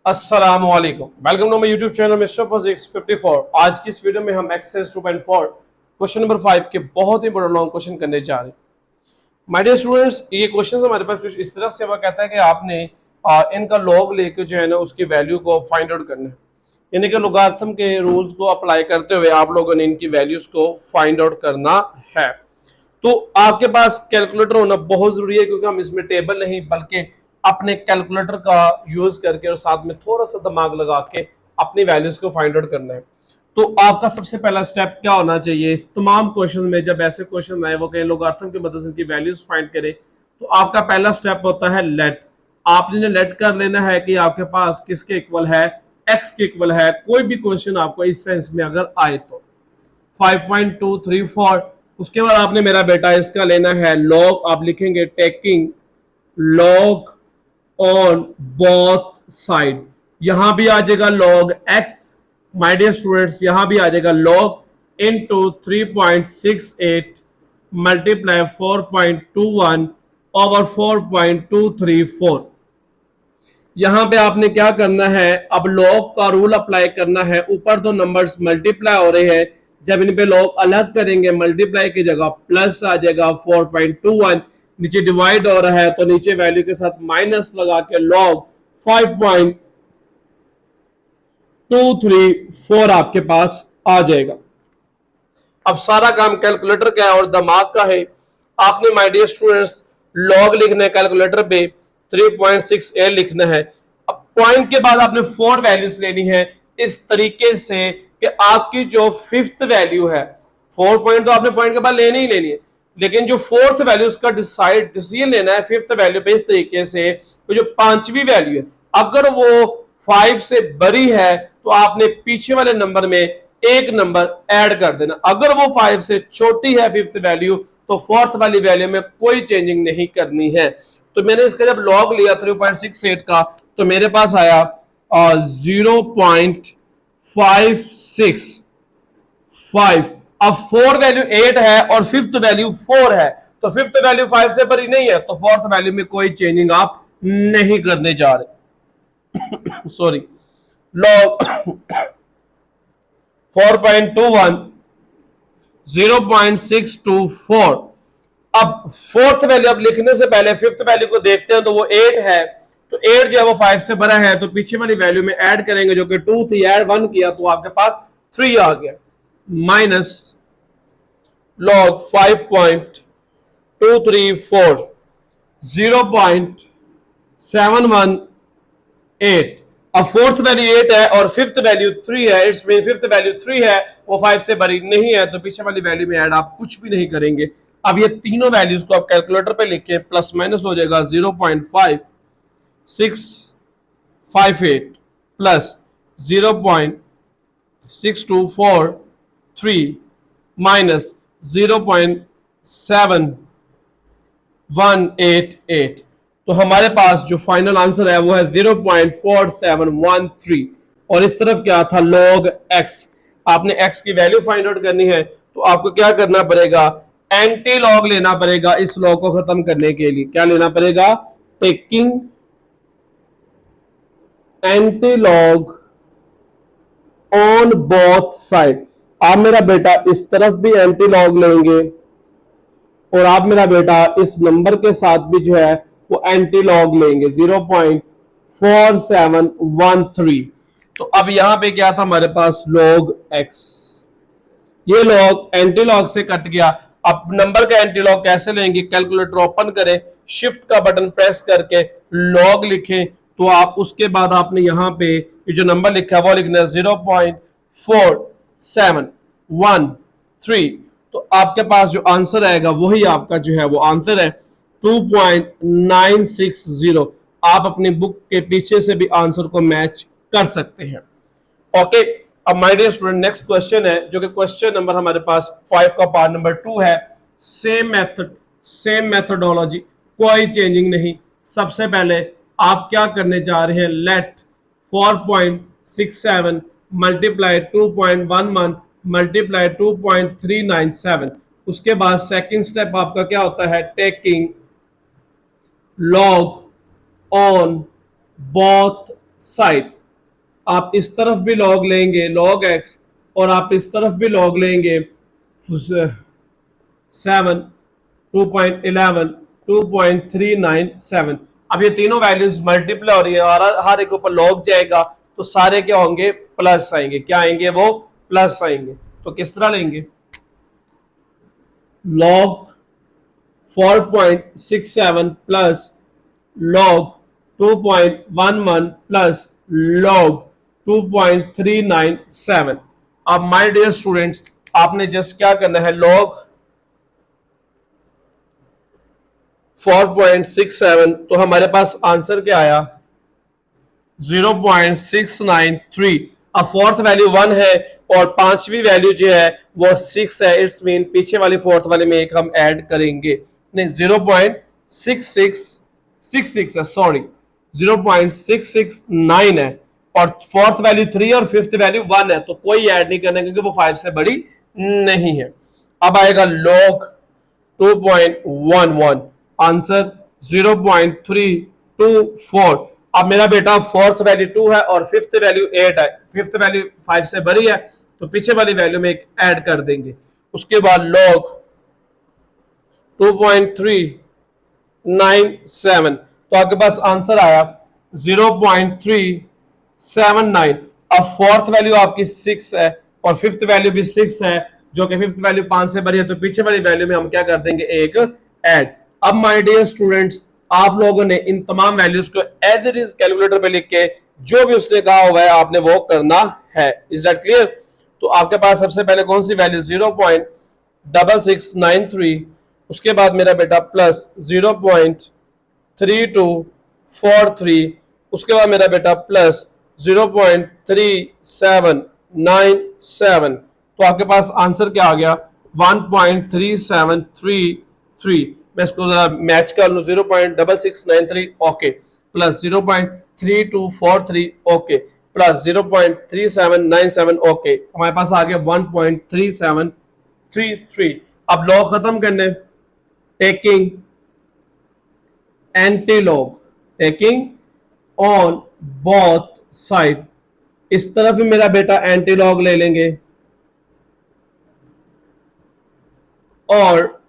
अस्सलामुअलैकुम, welcome to my YouTube channel mister physics 54। आज की इस वीडियो में हम एक्सरसाइज 2.4 क्वेश्चन नंबर 5 के बहुत ही बड़ा लॉन्ग क्वेश्चन करने जा रहे हैं। माय डियर स्टूडेंट्स, ये क्वेश्चन हमारे पास कुछ इस तरह से हुआ कहता है कि आपने इनका लॉग लेके जो है ना उसकी वैल्यू को फाइंड आउट करना है, यानी कि लोगारिथम के रूल्स को अप्लाई करते हुए आप लोगों ने इनकी वैल्यूज को फाइंड आउट करना है। तो आपके पास कैलकुलेटर होना बहुत जरूरी है, क्योंकि हम इसमें टेबल नहीं बल्कि अपने कैलकुलेटर का यूज करके और साथ में थोड़ा सा दिमाग लगा के अपनी वैल्यूज को फाइंड आउट करना है। तो आपका सबसे पहला स्टेप क्या होना चाहिए, तमाम क्वेश्चन में जब ऐसे क्वेश्चन आए वो कहीं लोगारिथम की मदद से इनकी वैल्यूज फाइंड करे, तो आपका पहला स्टेप होता है लेट। आपने लेट कर लेना है कि आपके पास किसके इक्वल है, एक्स के इक्वल है। कोई भी क्वेश्चन आपको इस सेंस में अगर आए तो 5.234। उसके बाद आपने मेरा बेटा इसका लेना है लॉग। आप लिखेंगे taking log on both side. यहां भी आ जाएगा log x my dear students, यहां भी आ जाएगा लॉग इनटू 3.68 मल्टीप्लाई 4.21 ओवर 4.234। यहां पे आपने क्या करना है, अब लॉग का रूल अप्लाई करना है। ऊपर दो नंबर्स मल्टीप्लाई हो रहे हैं, जब इन पे लॉग अलग करेंगे मल्टीप्लाई की जगह प्लस आ जाएगा 4.21। नीचे डिवाइड हो रहा है तो नीचे वैल्यू के साथ माइनस लगा के लॉग 5.234 आपके पास आ जाएगा। अब सारा काम कैलकुलेटर का है और दिमाग का है। आपने माय डियर स्टूडेंट्स लॉग लिखना है कैलकुलेटर पे, 3.68 लिखना है। अब पॉइंट के बाद आपने 4 वैल्यूज लेनी है इस तरीके से कि आपकी जो फिफ्थ वैल्यू है, 4 पॉइंट तो आपने पॉइंट के बाद लेनी ही लेनी है, लेकिन जो फोर्थ वैल्यू उसका डिसीजन लेना है फिफ्थ वैल्यू पे इस तरीके से। तो जो पांचवी वैल्यू है अगर वो 5 से बड़ी है तो आपने पीछे वाले नंबर में एक नंबर ऐड कर देना। अगर वो 5 से छोटी है फिफ्थ वैल्यू तो फोर्थ वाली वैल्यू में कोई चेंजिंग नहीं करनी है। तो मैंने इसका जब लॉग लिया 3.68 का तो मेरे पास आया 0.565। अब 4 वैल्यू 8 है और फिफ्थ वैल्यू 4 है, तो फिफ्थ वैल्यू 5 से बड़ी नहीं है, तो फोर्थ वैल्यू में कोई चेंजिंग आप नहीं करने जा रहे। Sorry, log 4.21 0.624। अब फोर्थ वैल्यू अब लिखने से पहले फिफ्थ वैल्यू को देखते हैं, तो वो 8 है, तो 8 जो है वो 5 से बड़ा है, तो पीछे वाली वैल्यू में ऐड करेंगे जो कि 2 थी, ऐड 1 किया तो आपके पास 3 आ गया, माइनस लॉग 5.234 0.718। अब फोर्थ वैल्यू 8 है और फिफ्थ वैल्यू 3 है, इट्स मीन फिफ्थ वैल्यू 3 है, वो 5 से बड़ी नहीं है, तो पीछे वाली वैल्यू में ऐड आप कुछ भी नहीं करेंगे। अब ये तीनों वैल्यूज को आप कैलकुलेटर पे लिख के प्लस माइनस हो जाएगा 0.5658 प्लस 0.6243 माइनस 0.718। तो हमारे पास जो फाइनल आंसर है वो है 0.4713। और इस तरफ क्या था, लॉग एक्स। आपने एक्स की वैल्यू फाइंड आउट करनी है तो आपको क्या करना पड़ेगा, एंटी लॉग लेना पड़ेगा। इस लॉग को खत्म करने के लिए क्या लेना पड़ेगा, taking anti log on both side. आप मेरा बेटा इस तरफ भी एंटी लॉग लेंगे और आप मेरा बेटा इस नंबर के साथ भी जो है वो एंटी लॉग लेंगे 0.4713। तो अब यहां पे क्या था हमारे पास, लॉग एक्स। ये लॉग एंटी लॉग से कट गया। अब नंबर का एंटी लॉग कैसे लेंगे, कैलकुलेटर ओपन करें, शिफ्ट का बटन प्रेस करके लॉग लिखें, तो आप उसके बाद आपने यहां पे ये जो नंबर लिखा है वो लिखना है 0.4713। तो आपके पास जो आंसर आएगा वही आपका जो है वो आंसर है 2.960। आप अपनी बुक के पीछे से भी आंसर को मैच कर सकते हैं। ओके, अब my dear student next question है जो कि क्वेश्चन नंबर हमारे पास 5 का पार्ट नंबर 2 है। सेम मेथड, सेम मेथोडोलॉजी, कोई चेंजिंग नहीं। सबसे पहले आप क्या करने जा रहे हैं, लेट 4.67 मल्टीप्लाई 2.11 मल्टीप्लाई 2.397। उसके बाद सेकंड स्टेप आपका क्या होता है, taking log on both side. आप इस तरफ भी लॉग लेंगे log x, और आप इस तरफ भी लॉग लेंगे 7, 2.11, 2.397। अब ये तीनों वैल्यूज मल्टीप्लाई हो रही है और हर एक ऊपर लॉग जाएगा, तो सारे क्या होंगे, प्लस आएंगे। क्या आएंगे, वो प्लस आएंगे। तो किस तरह लेंगे, log 4.67 plus log 2.11 plus log 2.397। अब माय डियर स्टूडेंट्स, आपने जस्ट क्या करना है, log 4.67, तो हमारे पास आंसर क्या आया, 0.693। अब फोर्थ वैल्यू 1 है और पांचवी वैल्यू जो है वो 6 है। इट्स मीन पीछे वाली फोर्थ वाले में एक हम ऐड करेंगे, नहीं 0.6666 है, सॉरी 0.669 है, और फोर्थ वैल्यू 3 और फिफ्थ वैल्यू 1 है, तो कोई ऐड नहीं करना क्योंकि वो 5 से बड़ी नहीं है। अब आएगा log 2.11, आंसर 0.324। अब मेरा बेटा फोर्थ वैल्यू 2 है और फिफ्थ वैल्यू 8 है, फिफ्थ वैल्यू 5 से बड़ी है, तो पीछे वाली वैल्यू में एक ऐड कर देंगे। उसके बाद log 2.397, तो आपके पास आंसर आया 0.379। अब फोर्थ वैल्यू आपकी 6 है और फिफ्थ वैल्यू भी 6 है, जो कि फिफ्थ वैल्यू 5 से बड़ी है, तो पीछे वाली वैल्यू में हम क्या कर देंगे, एक ऐड। अब माय डियर स्टूडेंट्स, आप लोगों ने इन तमाम वैल्यूज को एज इट इज कैलकुलेटर पे लिख के जो भी उसने कहा हुआ है आपने वो करना है। Is that clear? तो आपके पास सबसे पहले कौन सी वैल्यू, 0.6693, उसके बाद मेरा बेटा प्लस 0.3243, उसके बाद मेरा बेटा प्लस 0.3797, तो आपके पास आंसर क्या आ गया, 1.3733। मैं इसको जरा मैच कर लूं, 0.6693 okay, plus 0.3243 okay, plus 0.3797 okay, हमारे पास आ गया 1.3733। अब लॉग खत्म करने, taking antilog, taking on both side, इस तरफ भी मेरा बेटा एंटीलॉग ले लेंगे और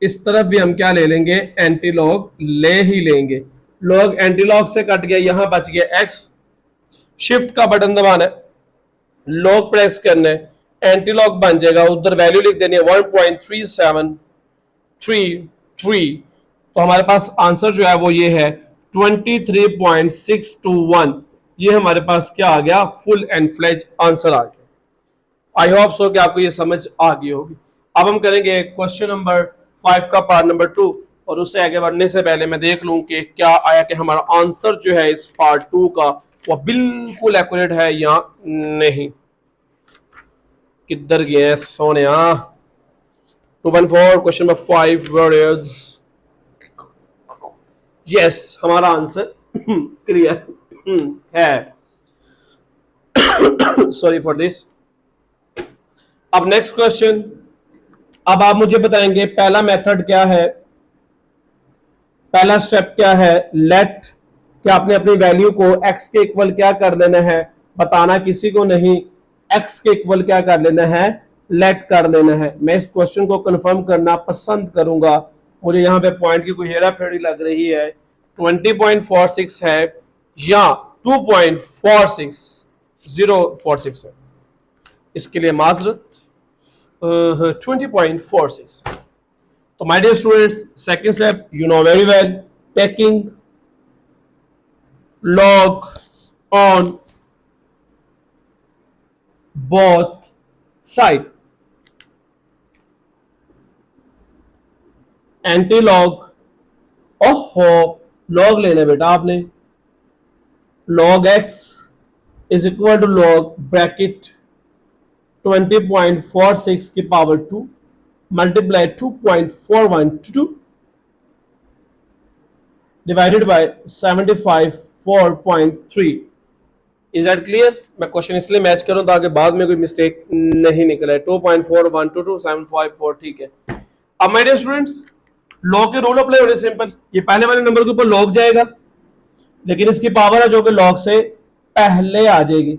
इस तरफ भी हम क्या ले लेंगे, एंटीलॉग ले ही लेंगे। लॉग एंटीलॉग से कट गया, यहां बच गया x, शिफ्ट का बटन दबाना है, लॉग प्रेस करना है, एंटीलॉग बन जाएगा, उधर वैल्यू लिख देनी है 1.3733। तो हमारे पास आंसर जो है वो ये है 23.621। ये हमारे पास क्या आ गया, फुल एंड फ्लेज आंसर आ गया। आई होप सो कि आपको ये समझ आ गई होगी। अब हम करेंगे क्वेश्चन नंबर 5 का पार्ट नंबर 2, और उससे आगे बढ़ने से पहले मैं देख लूं कि क्या आया कि हमारा आंसर जो है इस पार्ट 2 का वो बिल्कुल एक्यूरेट है या नहीं। किधर गए सोने, 2.4 क्वेश्चन नंबर 5 वर्ड्स। यस, हमारा आंसर क्लियर है। Sorry for this. अब नेक्स्ट क्वेश्चन, अब आप मुझे बताएंगे पहला मेथड क्या है, पहला स्टेप क्या है, लेट, कि आपने अपनी वैल्यू को x के इक्वल क्या कर लेना है, बताना किसी को नहीं, x के इक्वल क्या कर लेना है, लेट कर लेना है। मैं इस क्वेश्चन को कंफर्म करना पसंद करूंगा। मुझे यहाँ पे पॉइंट की कोई हेरा फेरी लग रही है, 20.46 है या 2.46046 है, इसके लिए माजरत, 20.46। तो my dear students, second step you know very well, taking log on both side, anti log, ओहो लॉग लेना बेटा आपने, log x is equal to log bracket 20.46 की power 2 multiply 2.4122 divided by 75.4.3। Is that clear? मैं question इसलिए match करूं ताकि बाद में कोई मिस्टेक नहीं निकले। 2.4122 ठीक है। अब माय डियर स्टूडेंट्स, लॉग के रूल अप्लाई होने सिंपल, ये पहले वाले नंबर के ऊपर लॉग जाएगा, लेकिन इसकी पावर है जो कि लॉग से पहले आ जाएगी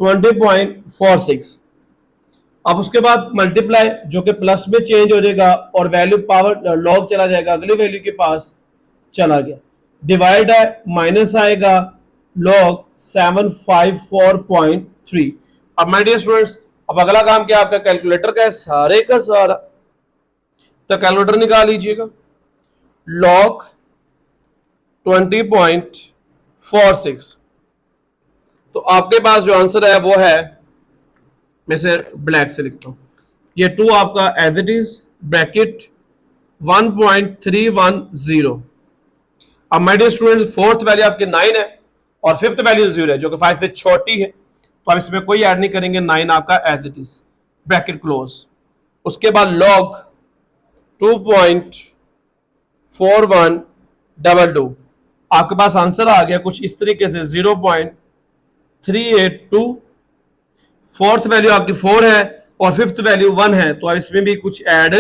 20.46। अब उसके बाद मल्टीप्लाई जो कि प्लस में चेंज हो जाएगा और वैल्यू पावर लॉग चला जाएगा, अगली वैल्यू के पास चला गया। डिवाइड है, माइनस आएगा लॉग 754.3। अब माय डियर स्टूडेंट्स, अब अगला काम क्या आपका कैलकुलेटर का है, सारे का सारा तो कैलकुलेटर निकाल लीजिएगा। लॉग 20.46, तो आपके पास जो आंसर है वो है, मैं से ब्लैक से लिखता हूं, ये 2 आपका एज इट इज ब्रैकेट 1.310। अब my dear students, fourth value आपकी 9 है और फिफ्थ वैल्यू 0 है जो कि 5 से छोटी है, तो आप इसमें कोई ऐड नहीं करेंगे, 9 आपका as it is bracket close. उसके बाद लॉग 2.4122, आपके पास आंसर आ गया कुछ इस तरीके से 0.382। फोर्थ वैल्यू आपकी 4 है और फिफ्थ वैल्यू 1 है, तो आप इसमें भी कुछ ऐड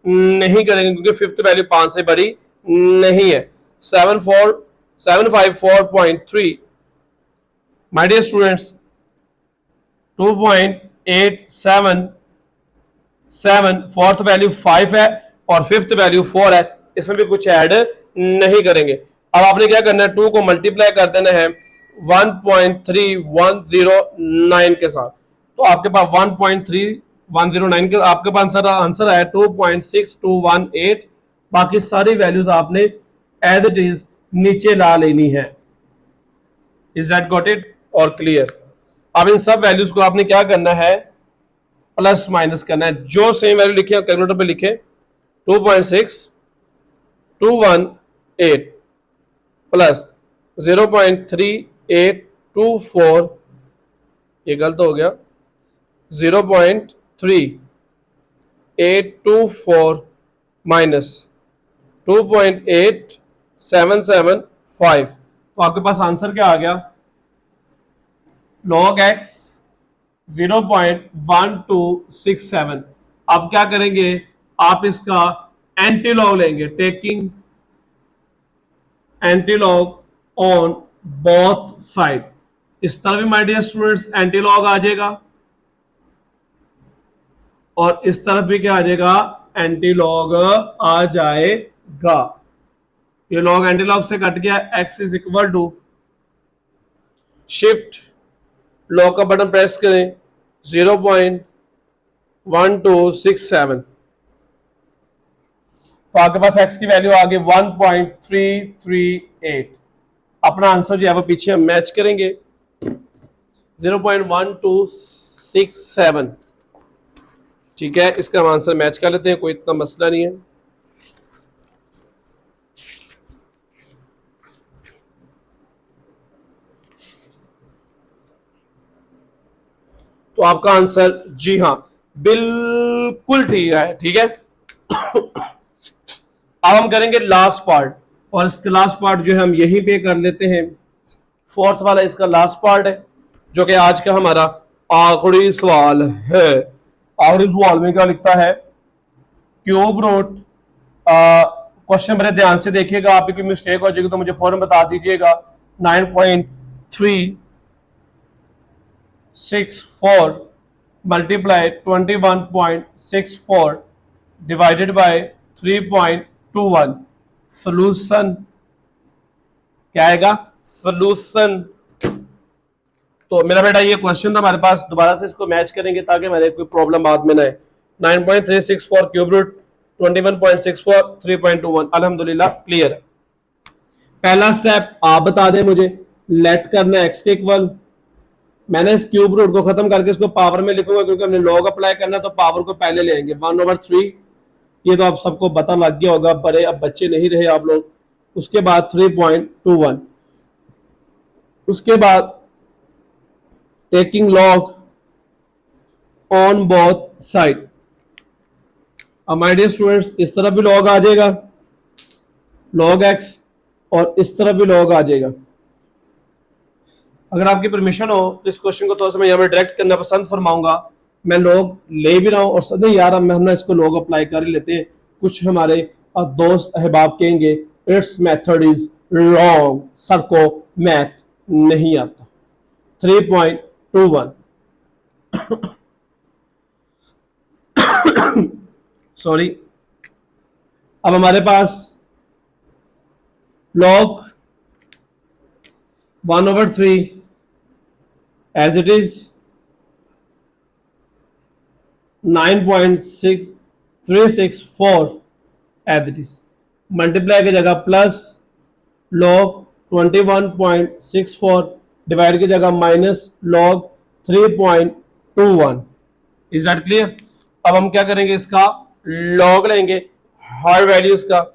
नहीं करेंगे क्योंकि फिफ्थ वैल्यू 5 से बड़ी नहीं है। 754.3। My dear students, 2.877, fourth value 5 है और फिफ्थ वैल्यू 4 है, इसमें भी कुछ ऐड नहीं करेंगे। अब आपने क्या करना है, 2 को मल्टीप्लाई कर देना है 1.3109 के साथ, तो आपके पास 1.3109 के आपके पास आंसर आया 2.6218। बाकी सारी वैल्यूज आपने एज इट इज नीचे ला लेनी है। इज दैट गॉट इट और क्लियर? अब इन सब वैल्यूज को आपने क्या करना है, प्लस माइनस करना है। जो सेम वैल्यू लिखे कैलकुलेटर पे लिखे 2.6218 प्लस 0.3824, ये गलत हो गया, 0.3824 माइनस 2.8775, तो आपके पास आंसर क्या आ गया, log x 0.1267। अब क्या करेंगे, आप इसका एंटीलॉग लेंगे, taking antilog on both side. इस तरह भी माय डियर स्टूडेंट्स एंटीलॉग आ जाएगा और इस तरफ भी क्या आ जाएगा, एंटीलॉग आ जाएगा। ये लॉग एंटीलॉग से कट गया, x is equal to shift log का बटन प्रेस करें 0.1267, तो आपके पास x की वैल्यू आ गई 1.338। अपना आंसर जो है वो पीछे हम मैच करेंगे 0.1267। ठीक है, इसका हम आंसर मैच कर लेते हैं, कोई इतना मसला नहीं है। तो आपका आंसर जी हाँ बिल्कुल ठीक है। ठीक है, अब हम करेंगे लास्ट पार्ट, और इसका लास्ट पार्ट जो है हम यहीं पे कर लेते हैं। फोर्थ वाला इसका लास्ट पार्ट है जो कि आज का हमारा आखिरी सवाल है। आखिरी सवाल में क्या लिखता है, क्यूब रूट, क्वेश्चन बड़े ध्यान से देखिएगा, आपकी कोई मिस्टेक हो जाएगी तो मुझे फौरन बता दीजिएगा। 9.364 मल्टीप्लाई 21.64 डिवाइडेड बाय 3.21, सोल्यूशन क्या आएगा, सोल्यूशन। तो मेरा बेटा ये क्वेश्चन था हमारे पास, दोबारा से इसको मैच करेंगे ताकि मेरे कोई प्रॉब्लम बाद में ना आए। 9.364 क्यूब रूट 21.64 3.21, अल्हम्दुलिल्लाह क्लियर है। पहला स्टेप आप बता दें मुझे, लेट करना एक्स के इक्वल, मैंने इस क्यूब रूट को खत्म करके इसको पावर में लिखूंगा क्योंकि हमने लॉग अप्लाई करना, तो पावर को पहले ले आएंगे 1/3। ये तो आप सबको पता लग गया होगा, बड़े अब बच्चे नहीं रहे आप लोग। उसके बाद 3.21, उसके बाद taking log on both side. अब माय डियर स्टूडेंट्स इस तरफ भी लॉग आ जाएगा लॉग एक्स, और इस तरफ भी लॉग आ जाएगा। अगर आपकी परमिशन हो तो इस क्वेश्चन को थोड़ा सा मैं यहाँ पर डायरेक्ट करना पसंद फरमाऊंगा। मैं लॉग ले भी रहा हूँ और नहीं यार हम ना इसको लॉग अप्लाई कर ही लेते हैं। कुछ हमारे दोस्त अहबाब कहेंगे it's method is wrong, sir को मैथ नहीं आता। 3.21 सॉरी। अब हमारे पास log 1/3 as it is 9.6364 as it is, multiply की जगह प्लस log 21.64 डिवाइड की जगह minus log 3.21। Is that clear? अब हम क्या करेंगे, इसका log लेंगे हर वैल्यूज का।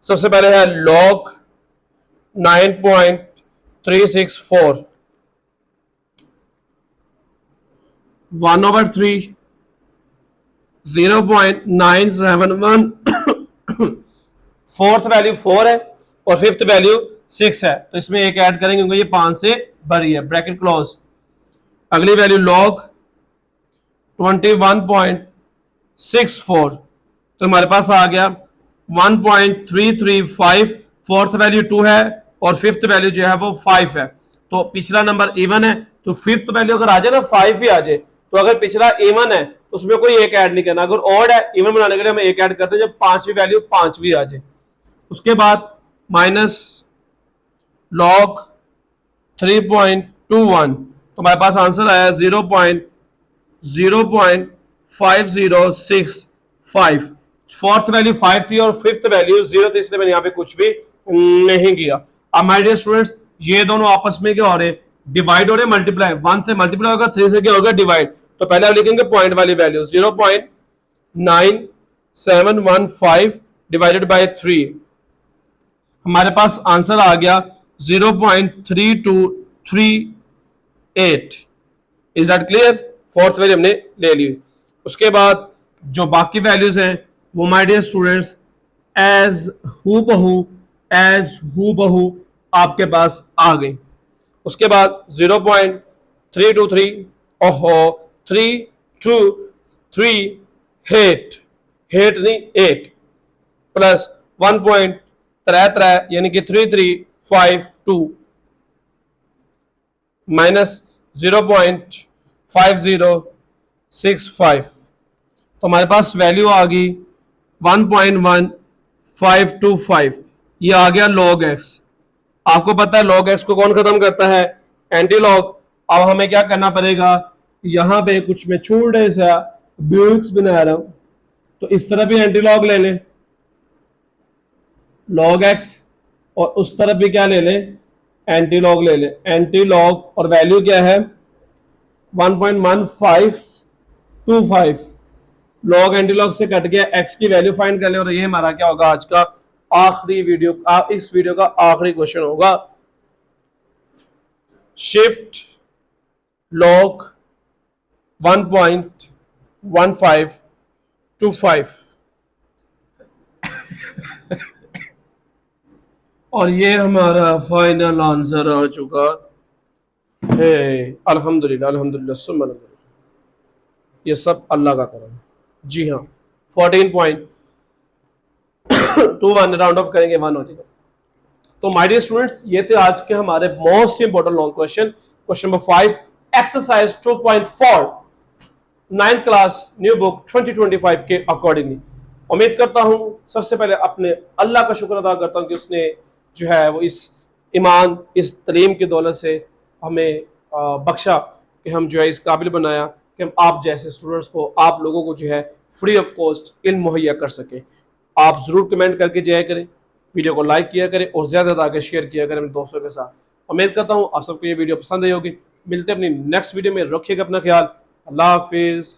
सबसे पहले है log 9.364 1/3 0.971 फोर्थ वैल्यू 4 है और फिफ्थ वैल्यू 6 है, तो इसमें एक ऐड करेंगे क्योंकि ये 5 से भरी है, ब्रैकेट क्लोज। अगली वैल्यू log 21.64 तो हमारे पास आ गया 1.335। फोर्थ वैल्यू 2 है और फिफ्थ वैल्यू जो है वो 5 है, तो पिछला नंबर इवन है, तो फिफ्थ वैल्यू अगर आ जाए ना 5 ही आ जाए, तो अगर पिछला इवन है तो उसमें कोई एक ऐड नहीं करना। अगर ऑड है, इवन बनाने के लिए हम एक ऐड करते हैं जब पांचवी वैल्यू 5वीं आ जाए। उसके बाद माइनस log 3.21 तो हमारे पास आंसर आया 0.5065। फोर्थ वैल्यू 5 थी और फिफ्थ वैल्यू 0 थी, इसलिए मैंने यहाँ पे कुछ भी नहीं किया। अब माय डियर स्टूडेंट्स, ये दोनों आपस में क्या हो रहे हैं, डिवाइड हो रहे हैं, मल्टीप्लाई। 1 से मल्टीप्लाई होगा, 3 से क्या होगा, डिवाइड। तो पहले आप लिखेंगे पॉइंट वाली वैल्यू 0.9715 डिवाइडेड बाय 3, हमारे पास आंसर आ गया 0.3238। Is that clear? Fourth value हमने ले ली। उसके बाद जो बाकी वैल्यूज हैं वो माय डियर स्टूडेंट्स एज हू बहू आपके पास आ गई। उसके बाद 0.323 ओहो 323 हेट नहीं 8 प्लस 1.33 यानी कि 3352 माइनस 0.5065 तो हमारे पास वैल्यू आ गई 1.1525। ये आ गया log x। आपको पता है log x को कौन खत्म करता है, एंटी लॉग। अब हमें क्या करना पड़ेगा, यहां पे कुछ मैं छोड़ रहे सा ब्यूक्स बना रहा हूं, तो इस तरह भी एंटी लॉग ले लें log x, और उस तरफ भी क्या ले लें, एंटी लॉग ले लें। एंटी लॉग और वैल्यू क्या है 1.1525। लॉग एंटी लॉग से कट गया, x की वैल्यू फाइंड कर लें, और ये हमारा क्या होगा आज का आखिरी वीडियो, इस वीडियो का आखिरी क्वेश्चन होगा। शिफ्ट लॉग 1.1525 और ये हमारा फाइनल आंसर आ चुका है। अल्हम्दुलिल्लाह अल्हम्दुलिल्लाह सुम्मा अल्हम्दुलिल्लाह, ये सब अल्लाह का करम। जी हाँ 14.21 राउंड ऑफ करेंगे 1 हो जाएगा। तो माय डियर स्टूडेंट्स, ये थे आज के हमारे most important long question. Question number 5 exercise 2.4 9th class new book 2025 के अकॉर्डिंगली। उम्मीद करता हूं सबसे पहले अपने अल्लाह का शुक्र अदा करता हूं कि उसने जो है वो इस ईमान, इस तलीम की दौलत से हमें बख्शा कि हम जो है इस काबिल बनाया कि हम आप जैसे स्टूडेंट्स को, आप लोगों को जो है फ्री ऑफ कॉस्ट इल्म मुहैया कर सके। आप जरूर कमेंट करके जाया करें, वीडियो को लाइक किया करें और ज्यादा आगे शेयर किया करें अपने दोस्तों के साथ। उम्मीद करता हूँ आप सबको ये वीडियो पसंद आई होगी। मिलते हैं अपनी नेक्स्ट वीडियो में, रखिएगा अपना ख्याल। अल्लाह हाफिज।